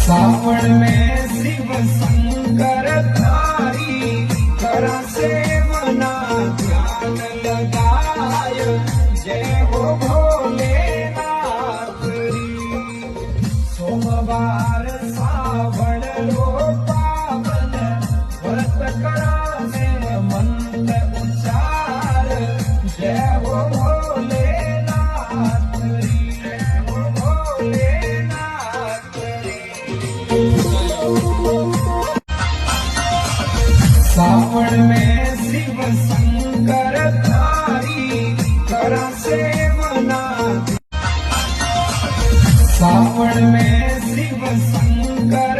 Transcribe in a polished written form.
सावन में शिव शंकर धारी करा सेवना ध्यान लगाय जय हो भोलेनाथ री। सोमवार सावन रो पावन व्रत करा में मंत्र उच्चार जय हो भोलेनाथ री, जय हो भोलेनाथ री। सावन में शिव शंकर धारी करा सेवना, सावन में शिव शंकर